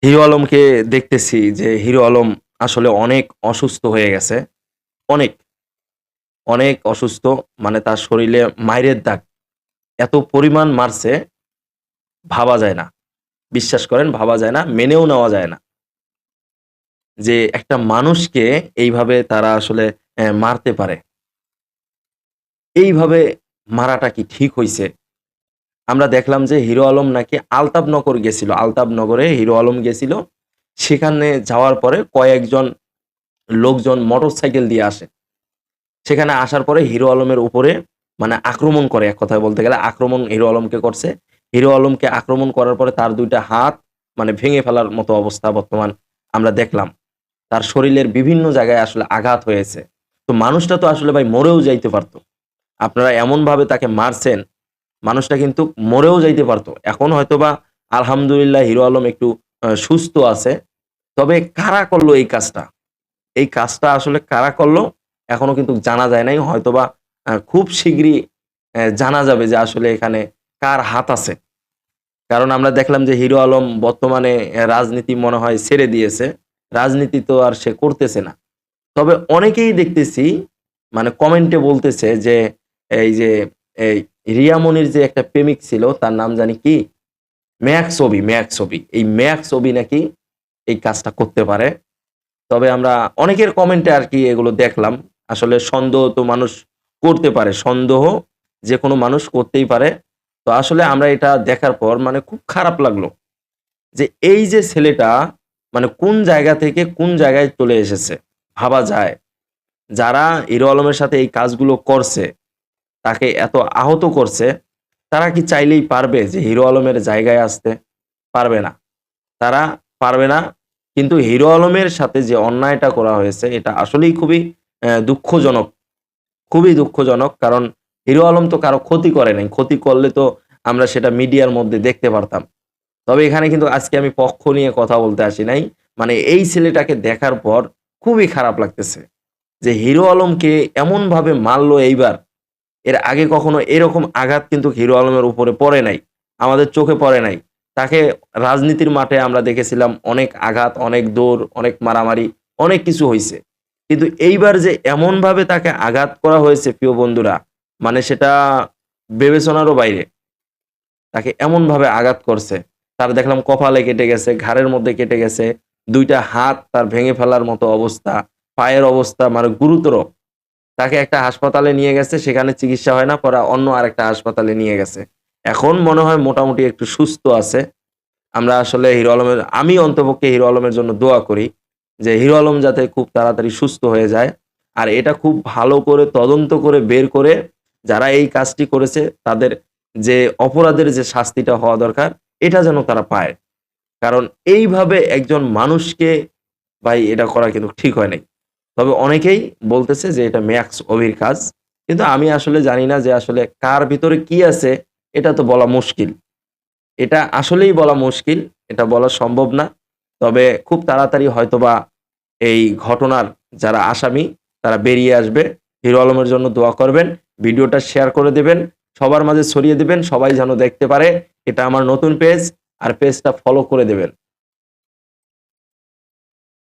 Hero আলমকে দেখতেছি যে হিরো আলম আসলে অনেক অসুস্থ হয়ে গেছে। অনেক, অনেক অসুস্থ। মানে তার শরীলে মাইরের দাগ এত পরিমাণ মারছে ভাবা যায় না। বিশ্বাস করেন ভাবা যায় না, মেনেও নেওয়া যায় না। যে একটা মানুষকে এইভাবে তারা আসলে মারতে পারে। এইভাবে মারাটা কি ঠিক হইছে? আমরা দেখলাম যে হিরো আলম নাকি আলতাবনগর গেছিল। আলতাবনগরে হিরো আলম গেছিল। সেখানে যাওয়ার পরে কয়েকজন লোকজন মোটরসাইকেল দিয়ে আসে। সেখানে আসার পরে হিরো আলমের উপরে মানে আক্রমণ করে, এক কথায় বলতে গেলে আক্রমণ হিরো আলমকে করছে। হিরো আলমকে আক্রমণ করার পরে তার ২ টা হাত মানে ভেঙে ফেলার মতো অবস্থা বর্তমান আমরা দেখলাম। তার শরীরের বিভিন্ন জায়গায় আসলে আঘাত হয়েছে। তো মানুষটা তো আসলে ভাই মরেও যাইতে পারত। আপনারা এমনভাবে তাকে মারছেন, মানুষটা কিন্তু মরেও যাইতে পারত। এখন হয়তোবা আলহামদুলিল্লাহ হিরো আলম একটু সুস্থ আছে। তবে কারা করলো এই কাজটা? এই কাজটা আসলে কারা করলো এখনো কিন্তু জানা যায় নাই। হয়তোবা খুব শিগগিরই জানা যাবে যে আসলে এখানে কার হাত আছে। কারণ আমরা দেখলাম যে হিরো আলম বর্তমানে রাজনীতি মনে হয় ছেড়ে দিয়েছে। রাজনীতি তো আর সে করতেছে না। তবে অনেকেই দেখতেছি মানে কমেন্টে বলতেছে যে এই যে এই রিয়া মনির যে একটা প্রেমিক ছিল তার নাম জানি কি? মেয়াকসবি। এই মেয়াকসবি নাকি এই কাজটা করতে পারে। তবে আমরা অনেকের কমেন্টে আরকি এগুলো দেখলাম। আসলে সন্দেহ তো মানুষ করতে পারে। সন্দেহ যেকোনো মানুষ করতেই পারে। তো আসলে আমরা এটা দেখার পর মানে খুব খারাপ লাগলো। যে এই যে ছেলেটা মানে কোন জায়গা থেকে কোন জায়গায় চলে এসেছে। ভাবা যায়। যারা হিরো আলমের সাথে এই কাজগুলো করছে, তাকে এত আহত করছে, তারা কি চাইলেই পারবে যে হিরো আলমের জায়গায় আসতে? পারবে না। তারা পারবে না। কিন্তু হিরো আলমের সাথে যে অন্যায়টা করা হয়েছে এটা আসলেই খুবই দুঃখজনক। খুবই দুঃখজনক। কারণ হিরো আলম তো কারো ক্ষতি করে নাই। ক্ষতি করলে তো আমরা সেটা মিডিয়ার মধ্যে দেখতে পারতাম। তবে এখানে কিন্তু আজকে আমি পক্ষ নিয়ে কথা বলতে আসি নাই। মানে এই ছেলেটাকে দেখার পর খুবই খারাপ লাগতেছে। যে হিরো আলমকে এমনভাবে মারলো এইবার, এর আগে কখনো এরকম আঘাত কিন্তু হিরো আলমের উপরে পড়ে নাই। আমাদের চোখে পড়ে নাই। তাকে রাজনীতির মাঠে আমরা দেখেছিলাম অনেক আঘাত, অনেক দৌড়, অনেক মারামারি, অনেক কিছু হইছে। কিন্তু এইবার যে এমনভাবে তাকে আঘাত করা হয়েছে প্রিয় বন্ধুরা, মানে সেটা বিবেচনারও বাইরে। তাকে এমনভাবে আঘাত করছে। তার দেখলাম কপালে কেটে গেছে, ঘাড়ের মধ্যে কেটে গেছে, ২ টা হাত তার ভেঙে ফেলার মতো অবস্থা, পায়ের অবস্থা মানে গুরুতর। তাকে একটা হাসপাতালে নিয়ে গেছে, সেখানে চিকিৎসা হয় না, পরে অন্য আরেকটা হাসপাতালে নিয়ে গেছে। এখন মনে হয় মোটামুটি একটু সুস্থ আছে। আমরা আসলে হিরো আলমের আমি অন্তপক্ষে হিরো আলমের জন্য দোয়া করি যে হিরো আলম যাতে খুব তাড়াতাড়ি সুস্থ হয়ে যায়। আর এটা খুব ভালো করে তদন্ত করে বের করে যারা এই কাজটি করেছে তাদের যে অপরাধের যে শাস্তিটা হওয়া দরকার এটা যেন তারা পায়। কারণ এইভাবে একজন মানুষকে ভাই এটা করা কিন্তু ঠিক হয় নাই। তবে অনেকেই বলতেছে যে এটা ম্যাক্স অভির কাজ। কিন্তু আমি আসলে জানি না যে আসলে কার ভিতরে কি আছে এটা তো বলা মুশকিল। এটা আসলেই বলা মুশকিল। এটা বলা সম্ভব না। তবে খুব তাড়াতাড়ি হয়তোবা এই ঘটনার যারা আসামি তারা বেরিয়ে আসবে। হিরো আলমের জন্য দোয়া করবেন। ভিডিওটা শেয়ার করে দিবেন। সবার মাঝে ছড়িয়ে দিবেন। সবাই যেন দেখতে পারে। এটা আমার নতুন পেজ। আর পেজটা ফলো করে দিবেন।